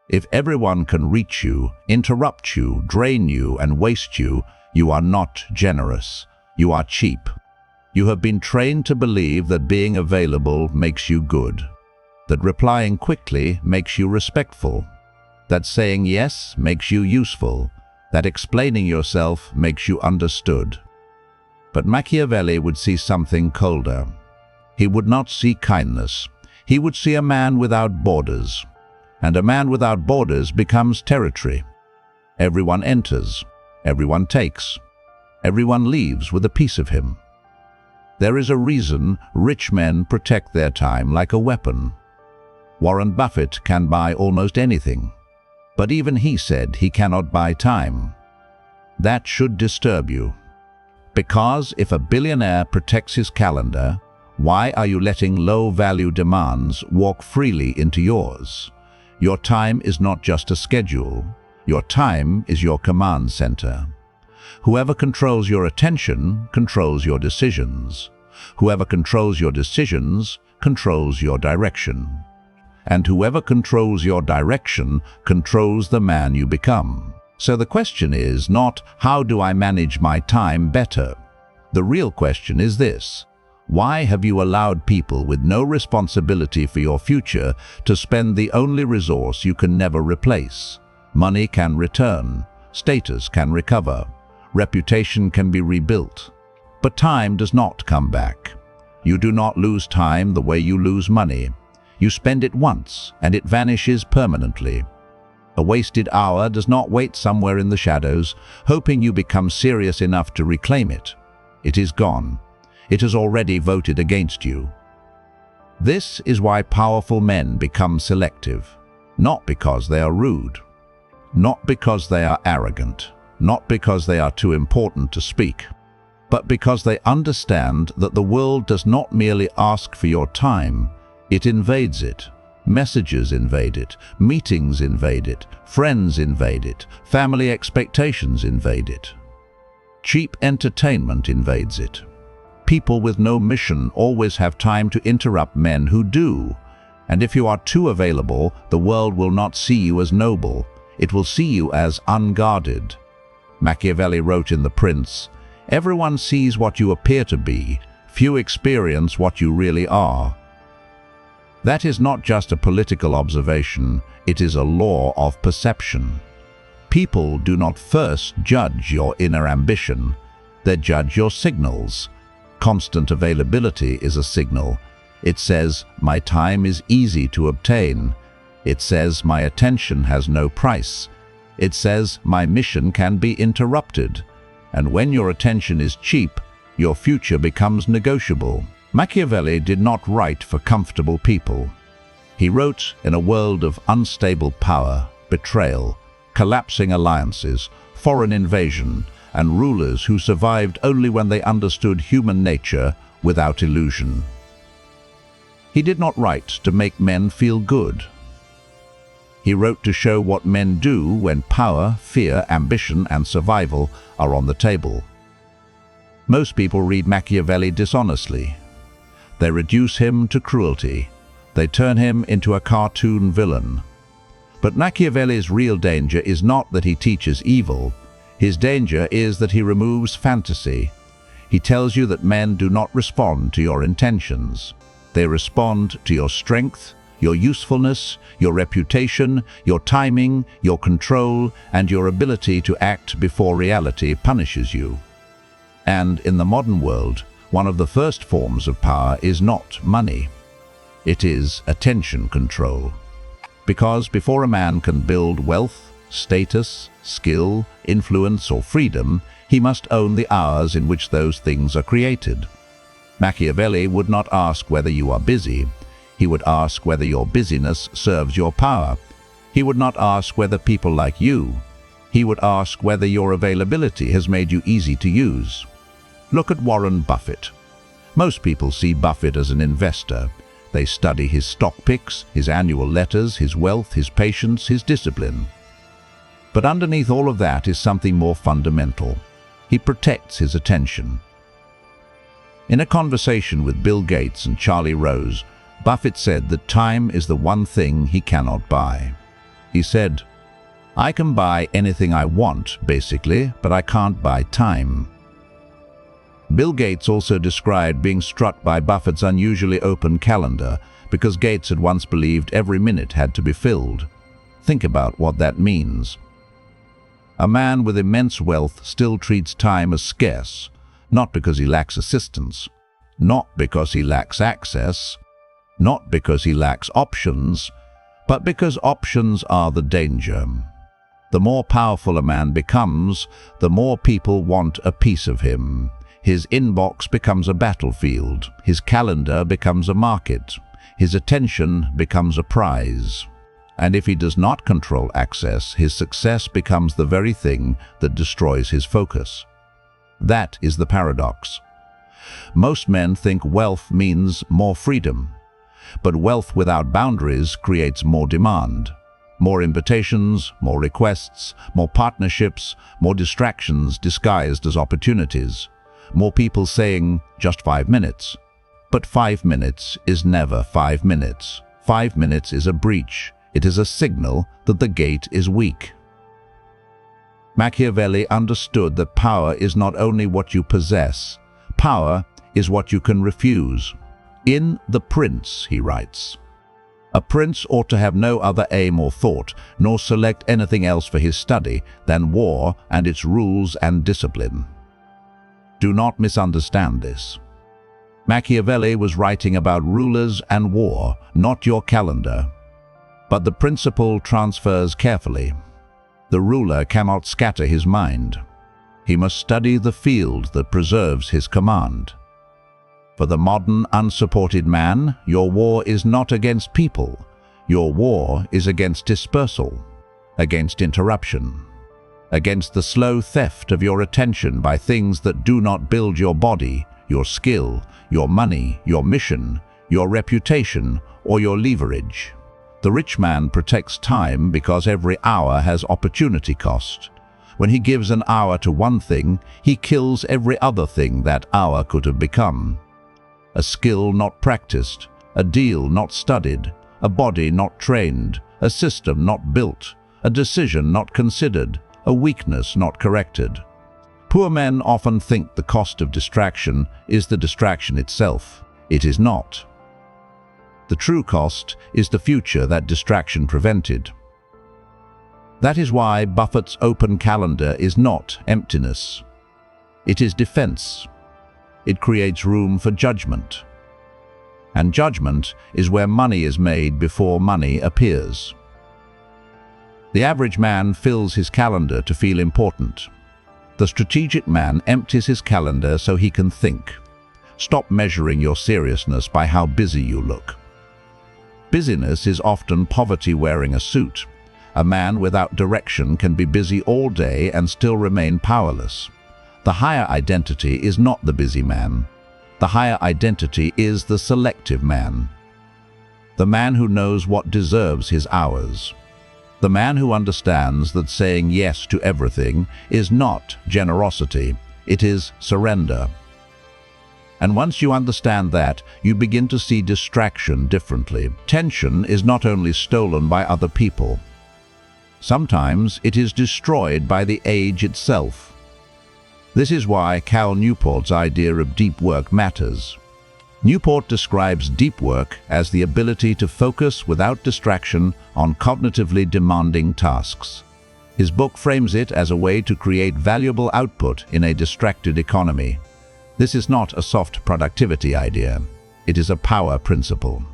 If everyone can reach you, interrupt you, drain you, and waste you, you are not generous. You are cheap. You have been trained to believe that being available makes you good, that replying quickly makes you respectful, that saying yes makes you useful, that explaining yourself makes you understood. But Machiavelli would see something colder. He would not see kindness. He would see a man without borders. And a man without borders becomes territory. Everyone enters, everyone takes, everyone leaves with a piece of him. There is a reason rich men protect their time like a weapon. Warren Buffett can buy almost anything, but even he said he cannot buy time. That should disturb you. Because if a billionaire protects his calendar, why are you letting low-value demands walk freely into yours? Your time is not just a schedule. Your time is your command center. Whoever controls your attention controls your decisions. Whoever controls your decisions controls your direction. And whoever controls your direction controls the man you become. So the question is not, how do I manage my time better? The real question is this: why have you allowed people with no responsibility for your future to spend the only resource you can never replace? Money can return, status can recover, reputation can be rebuilt. But time does not come back. You do not lose time the way you lose money. You spend it once and it vanishes permanently. A wasted hour does not wait somewhere in the shadows, hoping you become serious enough to reclaim it. It is gone. It has already voted against you. This is why powerful men become selective, not because they are rude, not because they are arrogant, not because they are too important to speak, but because they understand that the world does not merely ask for your time, it invades it. Messages invade it, meetings invade it, friends invade it, family expectations invade it. Cheap entertainment invades it. People with no mission always have time to interrupt men who do. And if you are too available, the world will not see you as noble. It will see you as unguarded. Machiavelli wrote in The Prince, "Everyone sees what you appear to be. Few experience what you really are." That is not just a political observation, it is a law of perception. People do not first judge your inner ambition, they judge your signals. Constant availability is a signal. It says, my time is easy to obtain. It says, my attention has no price. It says, my mission can be interrupted. And when your attention is cheap, your future becomes negotiable. Machiavelli did not write for comfortable people. He wrote in a world of unstable power, betrayal, collapsing alliances, foreign invasion, and rulers who survived only when they understood human nature without illusion. He did not write to make men feel good. He wrote to show what men do when power, fear, ambition, and survival are on the table. Most people read Machiavelli dishonestly. They reduce him to cruelty. They turn him into a cartoon villain. But Machiavelli's real danger is not that he teaches evil. His danger is that he removes fantasy. He tells you that men do not respond to your intentions. They respond to your strength, your usefulness, your reputation, your timing, your control, and your ability to act before reality punishes you. And in the modern world, one of the first forms of power is not money. It is attention control. Because before a man can build wealth, status, skill, influence, or freedom, he must own the hours in which those things are created. Machiavelli would not ask whether you are busy. He would ask whether your busyness serves your power. He would not ask whether people like you. He would ask whether your availability has made you easy to use. Look at Warren Buffett. Most people see Buffett as an investor. They study his stock picks, his annual letters, his wealth, his patience, his discipline. But underneath all of that is something more fundamental. He protects his attention. In a conversation with Bill Gates and Charlie Rose, Buffett said that time is the one thing he cannot buy. He said, "I can buy anything I want, basically, but I can't buy time." Bill Gates also described being struck by Buffett's unusually open calendar because Gates had once believed every minute had to be filled. Think about what that means. A man with immense wealth still treats time as scarce, not because he lacks assistance, not because he lacks access, not because he lacks options, but because options are the danger. The more powerful a man becomes, the more people want a piece of him. His inbox becomes a battlefield, his calendar becomes a market, his attention becomes a prize. And if he does not control access, his success becomes the very thing that destroys his focus. That is the paradox. Most men think wealth means more freedom, but wealth without boundaries creates more demand. More invitations, more requests, more partnerships, more distractions disguised as opportunities. More people saying, "just 5 minutes." But 5 minutes is never 5 minutes. 5 minutes is a breach. It is a signal that the gate is weak. Machiavelli understood that power is not only what you possess, power is what you can refuse. In The Prince, he writes, "A prince ought to have no other aim or thought, nor select anything else for his study than war and its rules and discipline." Do not misunderstand this. Machiavelli was writing about rulers and war, not your calendar. But the principle transfers carefully. The ruler cannot scatter his mind. He must study the field that preserves his command. For the modern, unsupported man, your war is not against people. Your war is against dispersal, against interruption, against the slow theft of your attention by things that do not build your body, your skill, your money, your mission, your reputation, or your leverage. The rich man protects time because every hour has opportunity cost. When he gives an hour to one thing, he kills every other thing that hour could have become. A skill not practiced, a deal not studied, a body not trained, a system not built, a decision not considered, a weakness not corrected. Poor men often think the cost of distraction is the distraction itself. It is not. The true cost is the future that distraction prevented. That is why Buffett's open calendar is not emptiness. It is defense. It creates room for judgment. And judgment is where money is made before money appears. The average man fills his calendar to feel important. The strategic man empties his calendar so he can think. Stop measuring your seriousness by how busy you look. Busyness is often poverty wearing a suit. A man without direction can be busy all day and still remain powerless. The higher identity is not the busy man. The higher identity is the selective man. The man who knows what deserves his hours. The man who understands that saying yes to everything is not generosity, it is surrender. And once you understand that, you begin to see distraction differently. Tension is not only stolen by other people. Sometimes it is destroyed by the age itself. This is why Cal Newport's idea of deep work matters. Newport describes deep work as the ability to focus without distraction on cognitively demanding tasks. His book frames it as a way to create valuable output in a distracted economy. This is not a soft productivity idea. It is a power principle.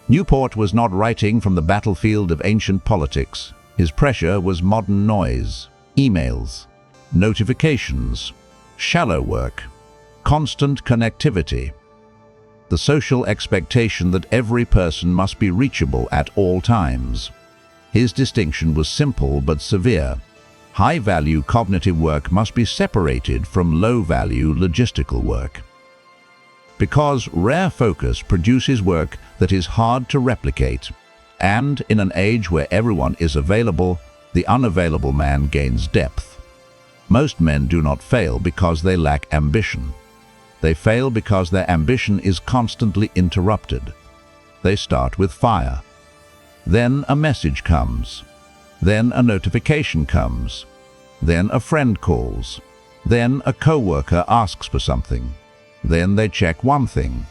Newport was not writing from the battlefield of ancient politics. His pressure was modern noise, emails, notifications, shallow work, constant connectivity. The social expectation that every person must be reachable at all times. His distinction was simple but severe. High-value cognitive work must be separated from low-value logistical work. Because rare focus produces work that is hard to replicate, and in an age where everyone is available, the unavailable man gains depth. Most men do not fail because they lack ambition. They fail because their ambition is constantly interrupted. They start with fire. Then a message comes. Then a notification comes. Then a friend calls. Then a coworker asks for something. Then they check one thing.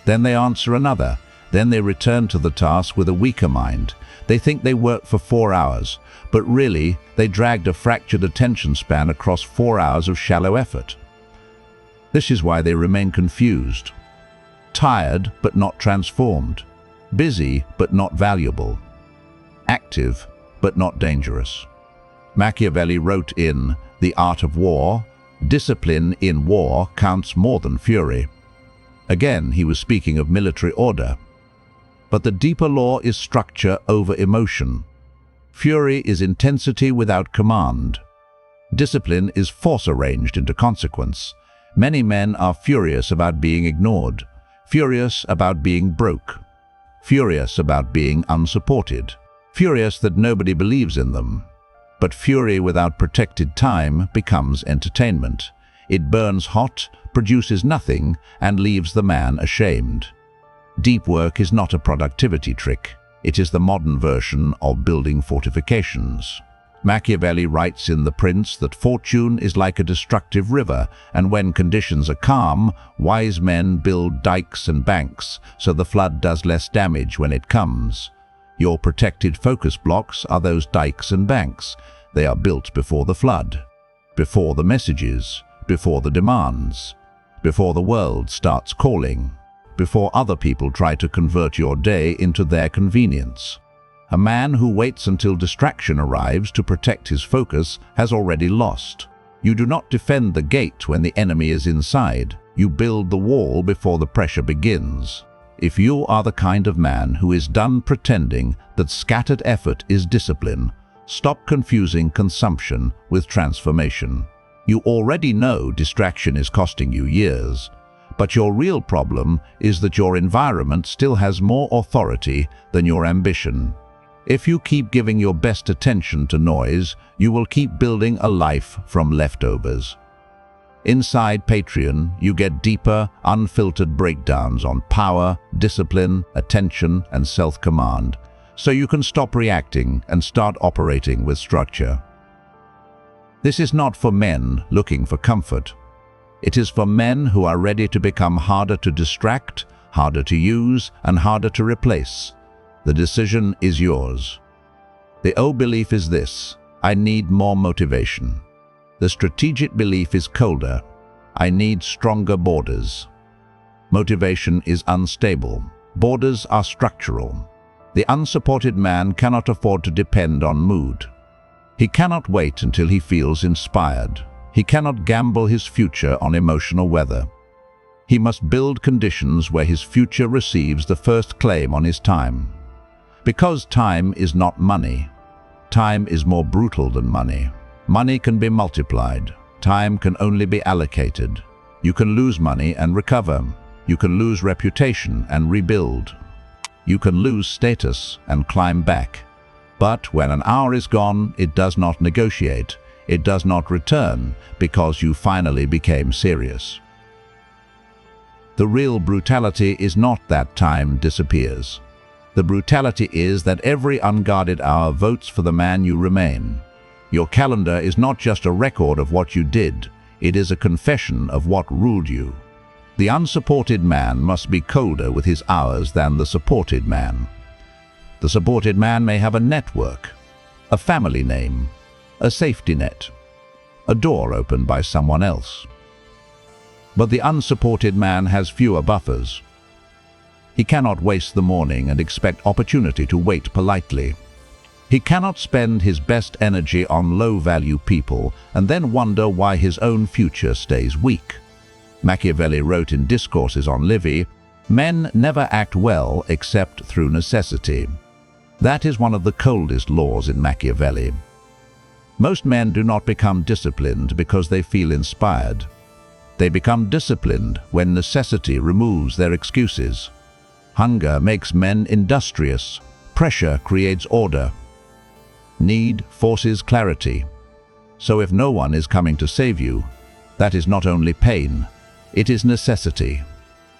Then they answer another. Then they return to the task with a weaker mind. They think they worked for 4 hours, but really they dragged a fractured attention span across 4 hours of shallow effort. This is why they remain confused. Tired but not transformed. Busy but not valuable. Active but not dangerous. Machiavelli wrote in The Art of War, "Discipline in war counts more than fury." Again, he was speaking of military order. But the deeper law is structure over emotion. Fury is intensity without command. Discipline is force arranged into consequence. Many men are furious about being ignored, furious about being broke, furious about being unsupported, furious that nobody believes in them. But fury without protected time becomes entertainment. It burns hot, produces nothing, and leaves the man ashamed. Deep work is not a productivity trick. It is the modern version of building fortifications. Machiavelli writes in The Prince that fortune is like a destructive river, and when conditions are calm, wise men build dikes and banks so the flood does less damage when it comes. Your protected focus blocks are those dikes and banks. They are built before the flood, before the messages, before the demands, before the world starts calling, before other people try to convert your day into their convenience. A man who waits until distraction arrives to protect his focus has already lost. You do not defend the gate when the enemy is inside. You build the wall before the pressure begins. If you are the kind of man who is done pretending that scattered effort is discipline, stop confusing consumption with transformation. You already know distraction is costing you years. But your real problem is that your environment still has more authority than your ambition. If you keep giving your best attention to noise, you will keep building a life from leftovers. Inside Patreon, you get deeper, unfiltered breakdowns on power, discipline, attention, and self-command, so you can stop reacting and start operating with structure. This is not for men looking for comfort. It is for men who are ready to become harder to distract, harder to use, and harder to replace. The decision is yours. The old belief is this: I need more motivation. The strategic belief is colder: I need stronger borders. Motivation is unstable. Borders are structural. The unsupported man cannot afford to depend on mood. He cannot wait until he feels inspired. He cannot gamble his future on emotional weather. He must build conditions where his future receives the first claim on his time. Because time is not money. Time is more brutal than money. Money can be multiplied. Time can only be allocated. You can lose money and recover. You can lose reputation and rebuild. You can lose status and climb back. But when an hour is gone, it does not negotiate. It does not return because you finally became serious. The real brutality is not that time disappears. The brutality is that every unguarded hour votes for the man you remain. Your calendar is not just a record of what you did, it is a confession of what ruled you. The unsupported man must be colder with his hours than the supported man. The supported man may have a network, a family name, a safety net, a door opened by someone else. But the unsupported man has fewer buffers. He cannot waste the morning and expect opportunity to wait politely. He cannot spend his best energy on low-value people and then wonder why his own future stays weak. Machiavelli wrote in Discourses on Livy, "Men never act well except through necessity." That is one of the coldest laws in Machiavelli. Most men do not become disciplined because they feel inspired. They become disciplined when necessity removes their excuses. Hunger makes men industrious. Pressure creates order. Need forces clarity. So if no one is coming to save you, that is not only pain, it is necessity.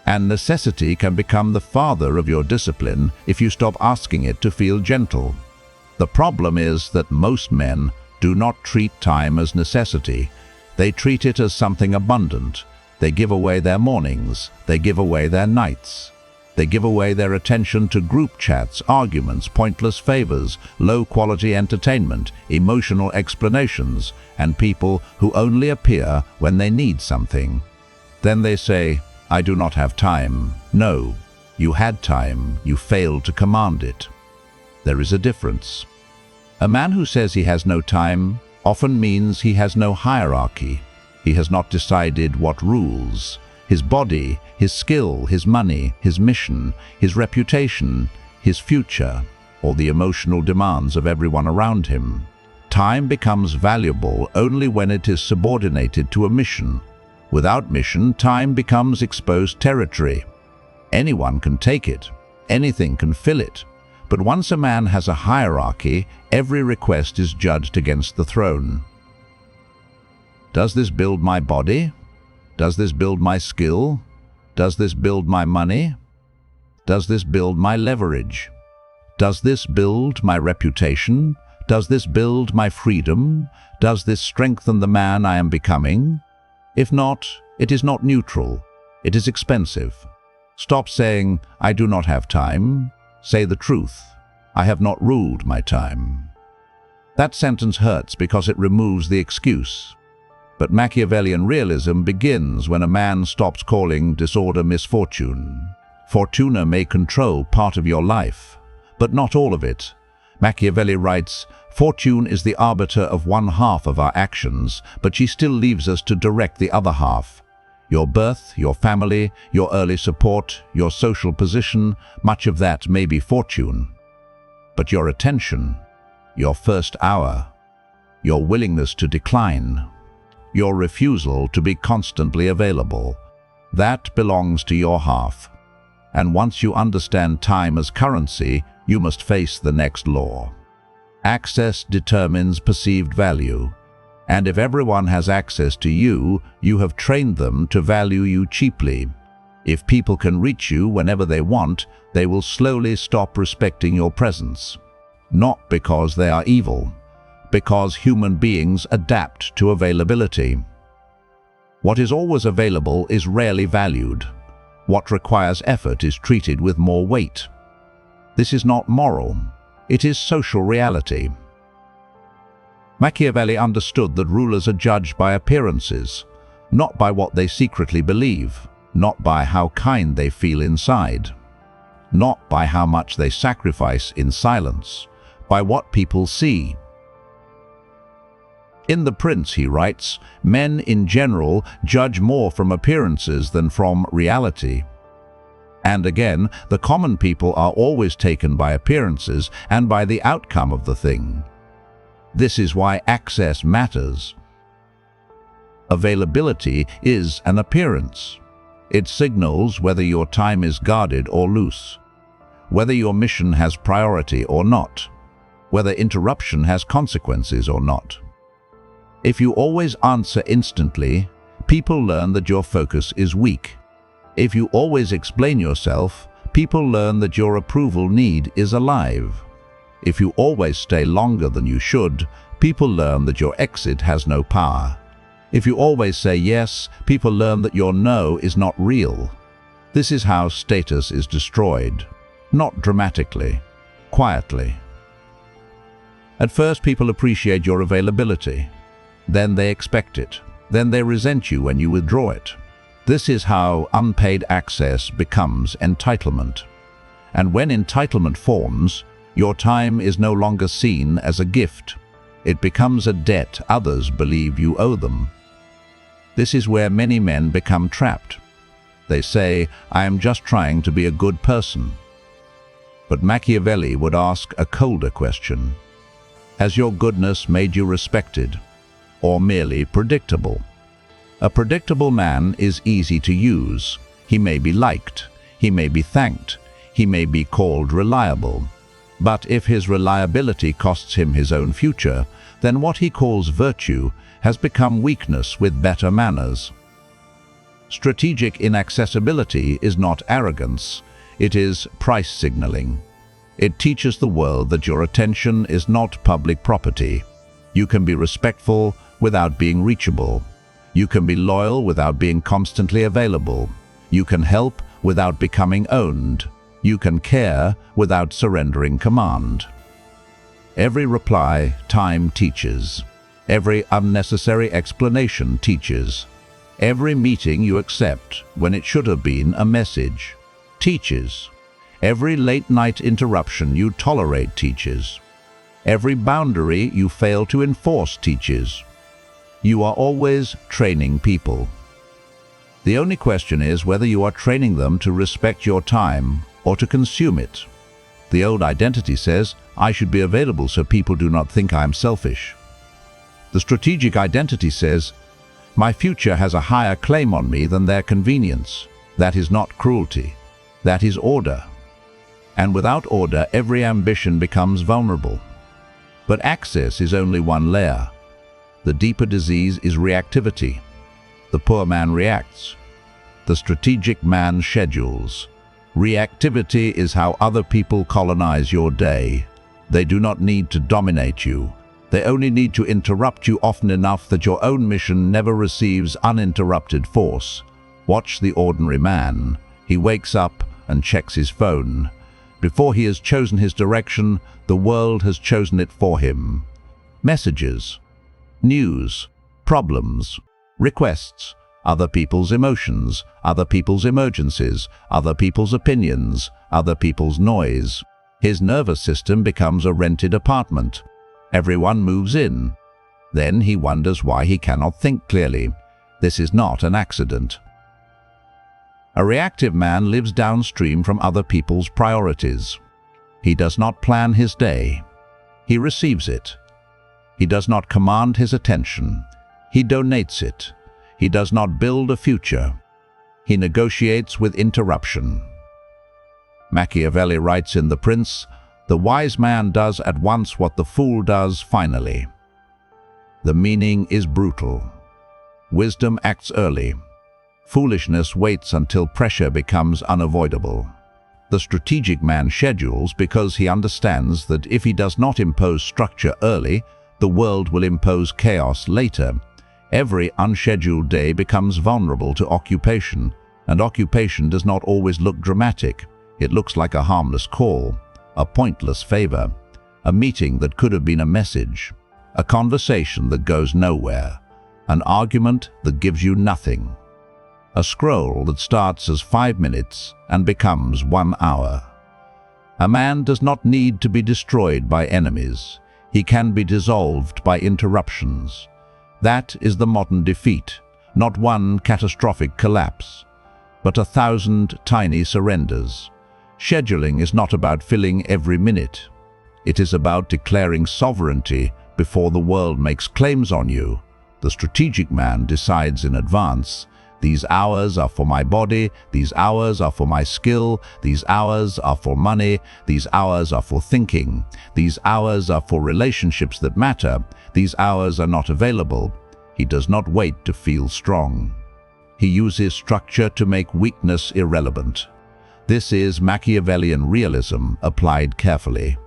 And necessity can become the father of your discipline if you stop asking it to feel gentle. The problem is that most men do not treat time as necessity. They treat it as something abundant. They give away their mornings. They give away their nights. They give away their attention to group chats, arguments, pointless favors, low-quality entertainment, emotional explanations, and people who only appear when they need something. Then they say, "I do not have time." No, you had time. You failed to command it. There is a difference. A man who says he has no time often means he has no hierarchy. He has not decided what rules. His body, his skill, his money, his mission, his reputation, his future, or the emotional demands of everyone around him. Time becomes valuable only when it is subordinated to a mission. Without mission, time becomes exposed territory. Anyone can take it. Anything can fill it. But once a man has a hierarchy, every request is judged against the throne. Does this build my body? Does this build my skill? Does this build my money? Does this build my leverage? Does this build my reputation? Does this build my freedom? Does this strengthen the man I am becoming? If not, it is not neutral. It is expensive. Stop saying, "I do not have time." Say the truth. "I have not ruled my time." That sentence hurts because it removes the excuse. But Machiavellian realism begins when a man stops calling disorder misfortune. Fortuna may control part of your life, but not all of it. Machiavelli writes, "Fortune is the arbiter of one half of our actions, but she still leaves us to direct the other half. Your birth, your family, your early support, your social position, much of that may be fortune. But your attention, your first hour, your willingness to decline, your refusal to be constantly available, that belongs to your half. And once you understand time as currency, you must face the next law. Access determines perceived value. And if everyone has access to you, you have trained them to value you cheaply. If people can reach you whenever they want, they will slowly stop respecting your presence. Not because they are evil, because human beings adapt to availability. What is always available is rarely valued. What requires effort is treated with more weight. This is not moral. It is social reality. Machiavelli understood that rulers are judged by appearances, not by what they secretly believe, not by how kind they feel inside, not by how much they sacrifice in silence, by what people see. In The Prince, he writes, "Men in general judge more from appearances than from reality." And again, the common people are always taken by appearances and by the outcome of the thing. This is why access matters. Availability is an appearance. It signals whether your time is guarded or loose, whether your mission has priority or not, whether interruption has consequences or not. If you always answer instantly, people learn that your focus is weak. If you always explain yourself, people learn that your approval need is alive. If you always stay longer than you should, people learn that your exit has no power. If you always say yes, people learn that your no is not real. This is how status is destroyed. Not dramatically, quietly. At first, people appreciate your availability. Then they expect it. Then they resent you when you withdraw it. This is how unpaid access becomes entitlement. And when entitlement forms, your time is no longer seen as a gift. It becomes a debt others believe you owe them. This is where many men become trapped. They say, "I am just trying to be a good person." But Machiavelli would ask a colder question. Has your goodness made you respected, or merely predictable? A predictable man is easy to use. He may be liked, he may be thanked, he may be called reliable. But if his reliability costs him his own future, then what he calls virtue has become weakness with better manners. Strategic inaccessibility is not arrogance, it is price signaling. It teaches the world that your attention is not public property. You can be respectful without being reachable. You can be loyal without being constantly available. You can help without becoming owned. You can care without surrendering command. Every reply, time teaches. Every unnecessary explanation teaches. Every meeting you accept when it should have been a message teaches. Every late-night interruption you tolerate teaches. Every boundary you fail to enforce teaches. You are always training people. The only question is whether you are training them to respect your time or to consume it. The old identity says, I should be available so people do not think I am selfish. The strategic identity says, my future has a higher claim on me than their convenience. That is not cruelty. That is order. And without order, every ambition becomes vulnerable. But access is only one layer. The deeper disease is reactivity. The poor man reacts. The strategic man schedules. Reactivity is how other people colonize your day. They do not need to dominate you. They only need to interrupt you often enough that your own mission never receives uninterrupted force. Watch the ordinary man. He wakes up and checks his phone. Before he has chosen his direction, the world has chosen it for him. Messages, news, problems, requests, other people's emotions, other people's emergencies, other people's opinions, other people's noise. His nervous system becomes a rented apartment. Everyone moves in. Then he wonders why he cannot think clearly. This is not an accident. A reactive man lives downstream from other people's priorities. He does not plan his day. He receives it. He does not command his attention. He donates it. He does not build a future. He negotiates with interruption. Machiavelli writes in The Prince, the wise man does at once what the fool does finally. The meaning is brutal. Wisdom acts early. Foolishness waits until pressure becomes unavoidable. The strategic man schedules because he understands that if he does not impose structure early, the world will impose chaos later. Every unscheduled day becomes vulnerable to occupation, and occupation does not always look dramatic. It looks like a harmless call, a pointless favor, a meeting that could have been a message, a conversation that goes nowhere, an argument that gives you nothing, a scroll that starts as 5 minutes and becomes 1 hour. A man does not need to be destroyed by enemies. He can be dissolved by interruptions. That is the modern defeat, not one catastrophic collapse, but 1,000 tiny surrenders. Scheduling is not about filling every minute. It is about declaring sovereignty before the world makes claims on you. The strategic man decides in advance, these hours are for my body, these hours are for my skill, these hours are for money, these hours are for thinking, these hours are for relationships that matter, these hours are not available. He does not wait to feel strong. He uses structure to make weakness irrelevant. This is Machiavellian realism applied carefully.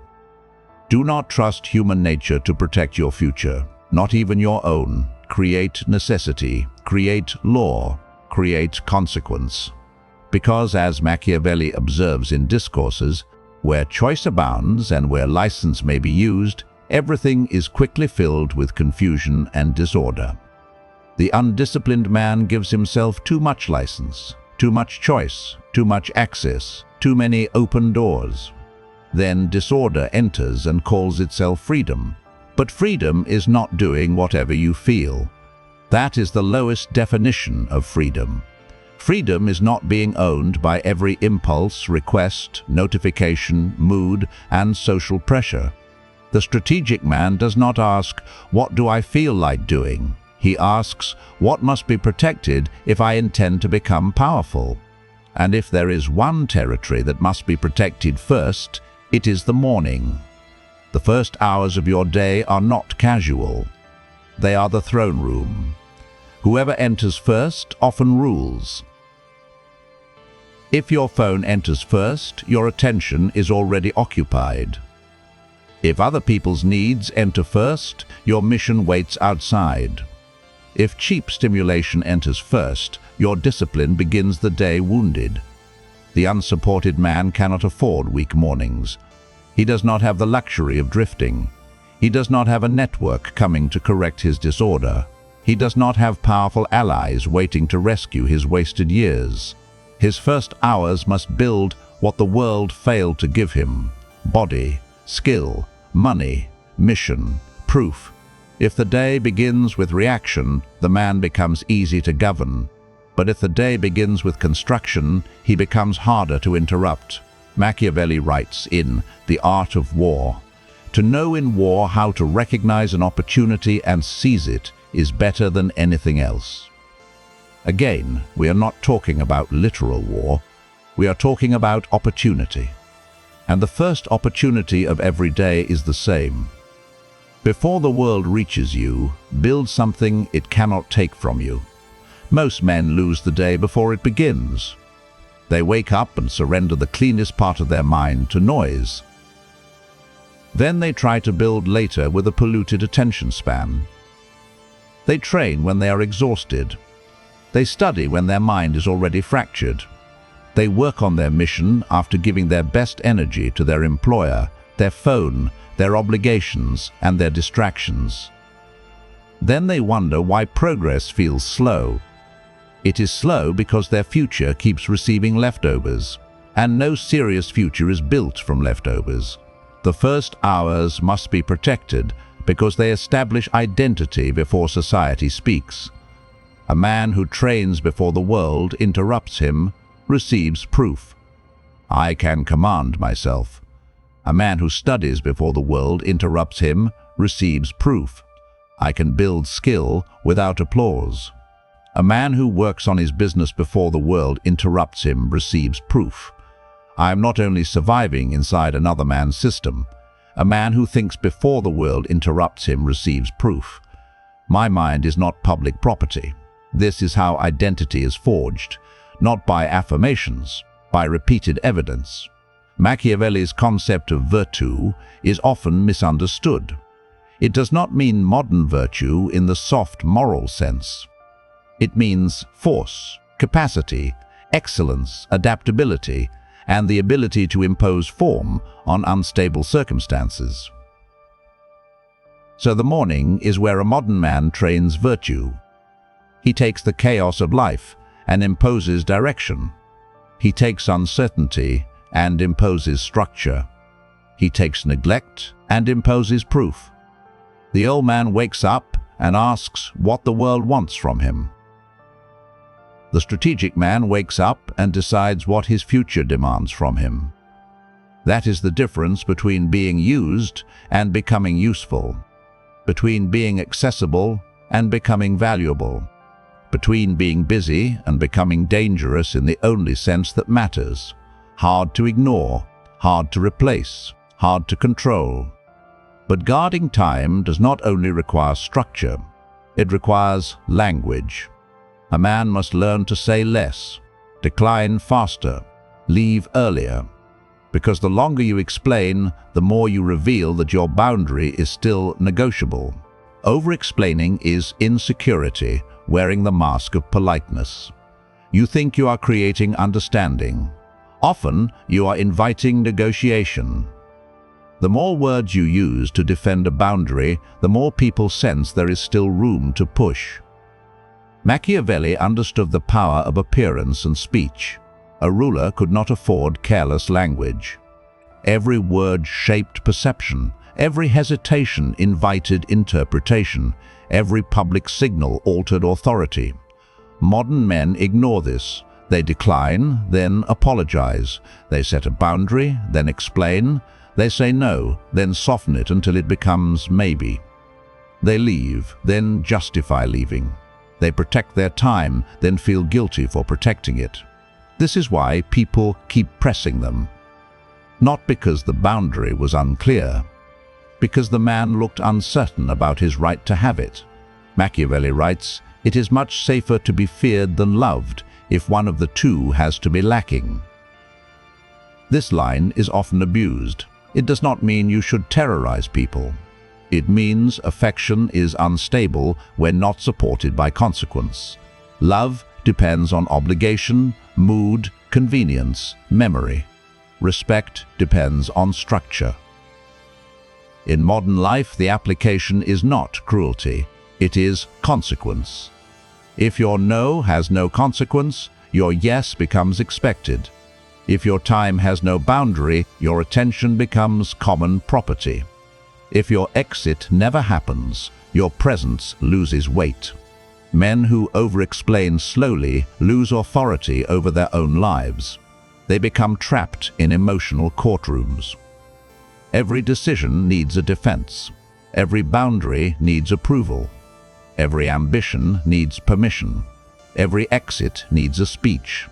Do not trust human nature to protect your future, not even your own. Create necessity, create law, create consequence. Because as Machiavelli observes in discourses, where choice abounds and where license may be used, everything is quickly filled with confusion and disorder. The undisciplined man gives himself too much license, too much choice, too much access, too many open doors. Then disorder enters and calls itself freedom. But freedom is not doing whatever you feel. That is the lowest definition of freedom. Freedom is not being owned by every impulse, request, notification, mood, and social pressure. The strategic man does not ask, what do I feel like doing? He asks, what must be protected if I intend to become powerful? And if there is one territory that must be protected first, it is the morning. The first hours of your day are not casual. They are the throne room. Whoever enters first often rules. If your phone enters first, your attention is already occupied. If other people's needs enter first, your mission waits outside. If cheap stimulation enters first, your discipline begins the day wounded. The unsupported man cannot afford weak mornings. He does not have the luxury of drifting. He does not have a network coming to correct his disorder. He does not have powerful allies waiting to rescue his wasted years. His first hours must build what the world failed to give him: body, skill, money, mission, proof. If the day begins with reaction, the man becomes easy to govern. But if the day begins with construction, he becomes harder to interrupt. Machiavelli writes in The Art of War, "To know in war how to recognize an opportunity and seize it is better than anything else." Again, we are not talking about literal war. We are talking about opportunity. And the first opportunity of every day is the same. Before the world reaches you, build something it cannot take from you. Most men lose the day before it begins. They wake up and surrender the cleanest part of their mind to noise. Then they try to build later with a polluted attention span. They train when they are exhausted. They study when their mind is already fractured. They work on their mission after giving their best energy to their employer, their phone, their obligations, and their distractions. Then they wonder why progress feels slow. It is slow because their future keeps receiving leftovers, and no serious future is built from leftovers. The first hours must be protected because they establish identity before society speaks. A man who trains before the world interrupts him, receives proof. I can command myself. A man who studies before the world interrupts him, receives proof. I can build skill without applause. A man who works on his business before the world interrupts him, receives proof. I am not only surviving inside another man's system. A man who thinks before the world interrupts him, receives proof. My mind is not public property. This is how identity is forged, not by affirmations, by repeated evidence. Machiavelli's concept of virtue is often misunderstood. It does not mean modern virtue in the soft moral sense. It means force, capacity, excellence, adaptability, and the ability to impose form on unstable circumstances. So the morning is where a modern man trains virtue. He takes the chaos of life and imposes direction. He takes uncertainty and imposes structure. He takes neglect and imposes proof. The old man wakes up and asks what the world wants from him. The strategic man wakes up and decides what his future demands from him. That is the difference between being used and becoming useful, between being accessible and becoming valuable, between being busy and becoming dangerous in the only sense that matters. Hard to ignore, hard to replace, hard to control. But guarding time does not only require structure, it requires language. A man must learn to say less, decline faster, leave earlier. Because the longer you explain, the more you reveal that your boundary is still negotiable. Over-explaining is insecurity, wearing the mask of politeness. You think you are creating understanding. Often, you are inviting negotiation. The more words you use to defend a boundary, the more people sense there is still room to push. Machiavelli understood the power of appearance and speech. A ruler could not afford careless language. Every word shaped perception. Every hesitation invited interpretation. Every public signal altered authority. Modern men ignore this. They decline, then apologize. They set a boundary, then explain. They say no, then soften it until it becomes maybe. They leave, then justify leaving. They protect their time, then feel guilty for protecting it. This is why people keep pressing them. Not because the boundary was unclear, because the man looked uncertain about his right to have it. Machiavelli writes, It is much safer to be feared than loved if one of the two has to be lacking. This line is often abused. It does not mean you should terrorize people. It means affection is unstable when not supported by consequence. Love depends on obligation, mood, convenience, memory. Respect depends on structure. In modern life, the application is not cruelty. It is consequence. If your no has no consequence, your yes becomes expected. If your time has no boundary, your attention becomes common property. If your exit never happens, your presence loses weight. Men who over-explain slowly lose authority over their own lives. They become trapped in emotional courtrooms. Every decision needs a defense. Every boundary needs approval. Every ambition needs permission. Every exit needs a speech.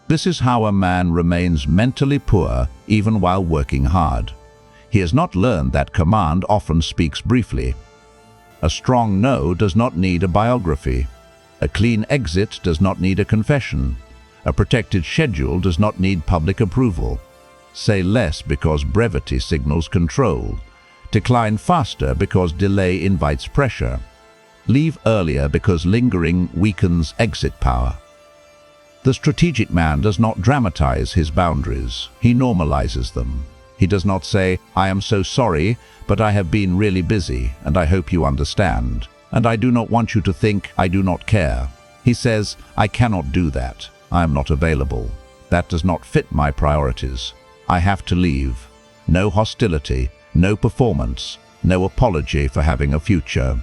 This is how a man remains mentally poor even while working hard. He has not learned that command often speaks briefly. A strong no does not need a biography. A clean exit does not need a confession. A protected schedule does not need public approval. Say less because brevity signals control. Decline faster because delay invites pressure. Leave earlier because lingering weakens exit power. The strategic man does not dramatize his boundaries. He normalizes them. He does not say, "I am so sorry, but I have been really busy, and I hope you understand. And I do not want you to think I do not care." He says, "I cannot do that. I am not available. That does not fit my priorities. I have to leave." No hostility, no performance, no apology for having a future.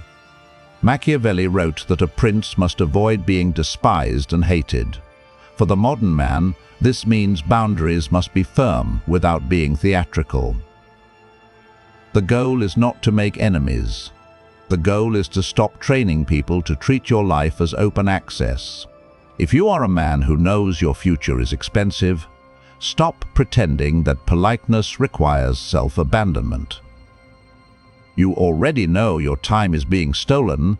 Machiavelli wrote that a prince must avoid being despised and hated. For the modern man, this means boundaries must be firm without being theatrical. The goal is not to make enemies. The goal is to stop training people to treat your life as open access. If you are a man who knows your future is expensive, stop pretending that politeness requires self-abandonment. You already know your time is being stolen,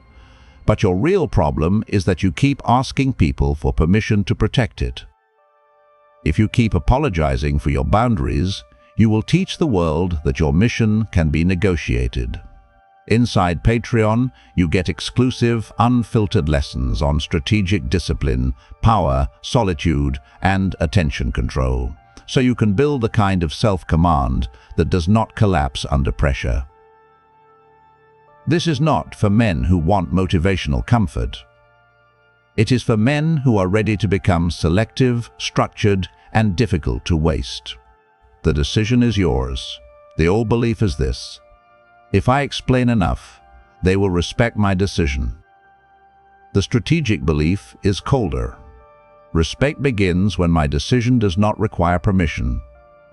but your real problem is that you keep asking people for permission to protect it. If you keep apologizing for your boundaries, you will teach the world that your mission can be negotiated. Inside Patreon, you get exclusive, unfiltered lessons on strategic discipline, power, solitude, and attention control, so you can build the kind of self-command that does not collapse under pressure. This is not for men who want motivational comfort. It is for men who are ready to become selective, structured, and difficult to waste. The decision is yours. The old belief is this: if I explain enough, they will respect my decision. The strategic belief is colder. Respect begins when my decision does not require permission.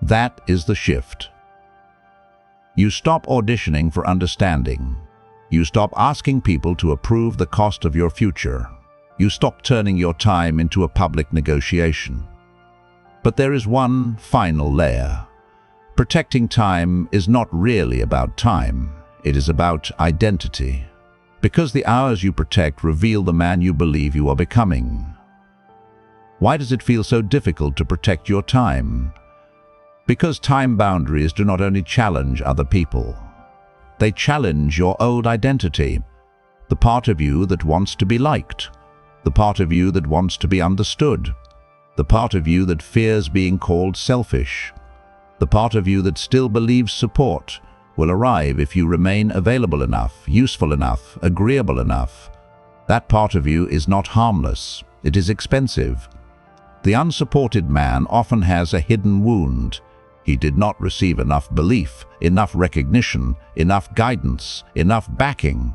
That is the shift. You stop auditioning for understanding. You stop asking people to approve the cost of your future. You stop turning your time into a public negotiation. But there is one final layer. Protecting time is not really about time. It is about identity. Because the hours you protect reveal the man you believe you are becoming. Why does it feel so difficult to protect your time? Because time boundaries do not only challenge other people. They challenge your old identity, the part of you that wants to be liked, the part of you that wants to be understood, the part of you that fears being called selfish, the part of you that still believes support will arrive if you remain available enough, useful enough, agreeable enough. That part of you is not harmless. It is expensive. The unsupported man often has a hidden wound. He did not receive enough belief, enough recognition, enough guidance, enough backing.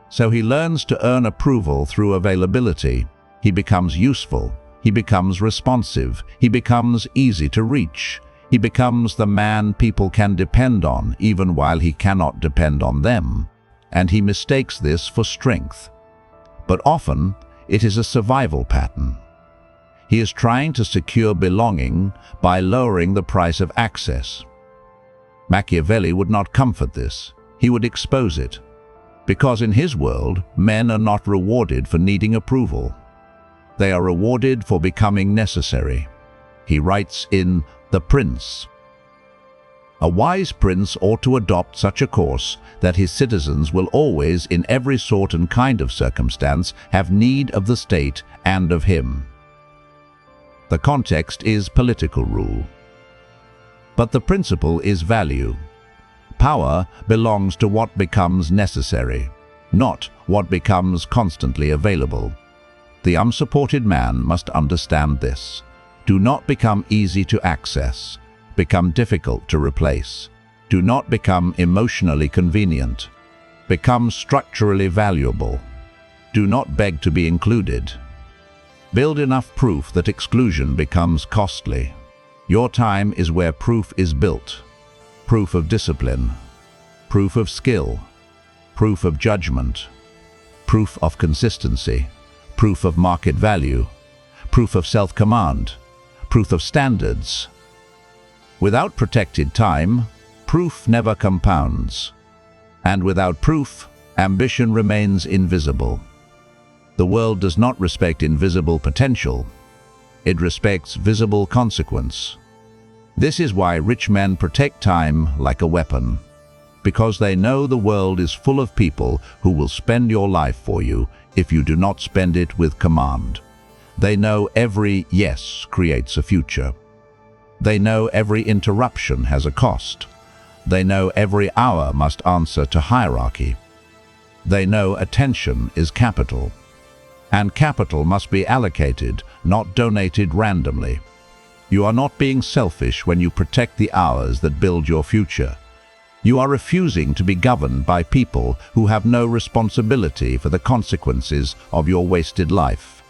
So he learns to earn approval through availability. He becomes useful. He becomes responsive. He becomes easy to reach. He becomes the man people can depend on, even while he cannot depend on them. And he mistakes this for strength. But often, it is a survival pattern. He is trying to secure belonging by lowering the price of access. Machiavelli would not comfort this. He would expose it. Because in his world, men are not rewarded for needing approval. They are rewarded for becoming necessary. He writes in The Prince, "A wise prince ought to adopt such a course that his citizens will always, in every sort and kind of circumstance, have need of the state and of him." The context is political rule. But the principle is value. Power belongs to what becomes necessary, not what becomes constantly available. The unsupported man must understand this. Do not become easy to access. Become difficult to replace. Do not become emotionally convenient. Become structurally valuable. Do not beg to be included. Build enough proof that exclusion becomes costly. Your time is where proof is built. Proof of discipline, proof of skill, proof of judgment, proof of consistency, proof of market value, proof of self-command, proof of standards. Without protected time, proof never compounds. And without proof, ambition remains invisible. The world does not respect invisible potential. It respects visible consequence. This is why rich men protect time like a weapon, because they know the world is full of people who will spend your life for you if you do not spend it with command. They know every yes creates a future. They know every interruption has a cost. They know every hour must answer to hierarchy. They know attention is capital, and capital must be allocated, not donated randomly. You are not being selfish when you protect the hours that build your future. You are refusing to be governed by people who have no responsibility for the consequences of your wasted life.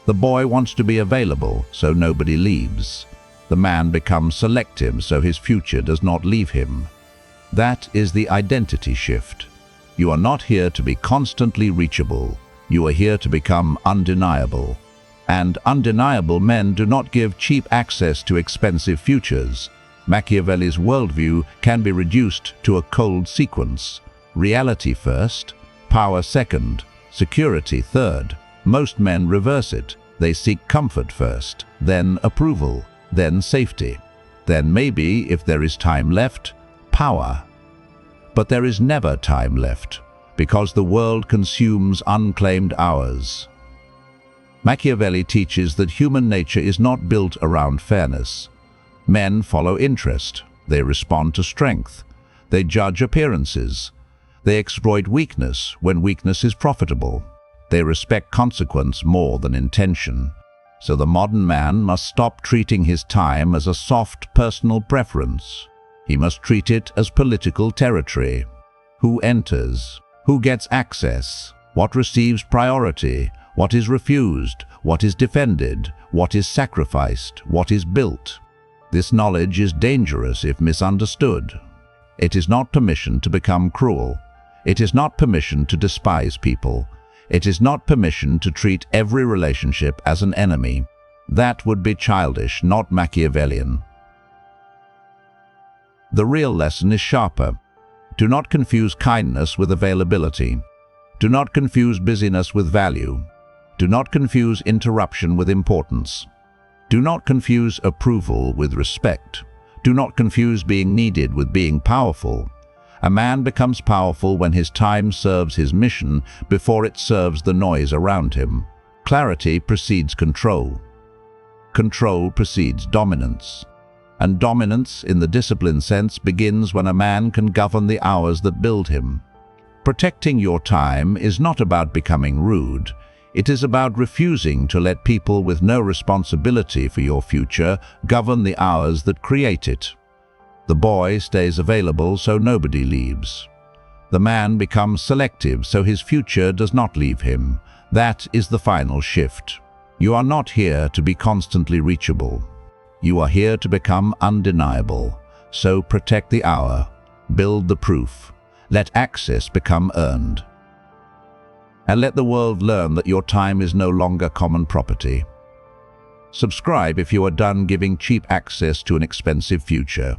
The boy wants to be available, so nobody leaves. The man becomes selective, so his future does not leave him. That is the identity shift. You are not here to be constantly reachable. You are here to become undeniable. And undeniable men do not give cheap access to expensive futures. Machiavelli's worldview can be reduced to a cold sequence. Reality first, power second, security third. Most men reverse it. They seek comfort first, then approval, then safety. Then maybe, if there is time left, power. But there is never time left, because the world consumes unclaimed hours. Machiavelli teaches that human nature is not built around fairness. Men follow interest. They respond to strength. They judge appearances. They exploit weakness when weakness is profitable. They respect consequence more than intention. So the modern man must stop treating his time as a soft personal preference. He must treat it as political territory. Who enters? Who gets access? What receives priority? What is refused? What is defended? What is sacrificed? What is built? This knowledge is dangerous if misunderstood. It is not permission to become cruel. It is not permission to despise people. It is not permission to treat every relationship as an enemy. That would be childish, not Machiavellian. The real lesson is sharper. Do not confuse kindness with availability. Do not confuse busyness with value. Do not confuse interruption with importance. Do not confuse approval with respect. Do not confuse being needed with being powerful. A man becomes powerful when his time serves his mission before it serves the noise around him. Clarity precedes control. Control precedes dominance. And dominance, in the discipline sense, begins when a man can govern the hours that build him. Protecting your time is not about becoming rude. It is about refusing to let people with no responsibility for your future govern the hours that create it. The boy stays available so nobody leaves. The man becomes selective so his future does not leave him. That is the final shift. You are not here to be constantly reachable. You are here to become undeniable. So protect the hour. Build the proof. Let access become earned. And let the world learn that your time is no longer common property. Subscribe if you are done giving cheap access to an expensive future.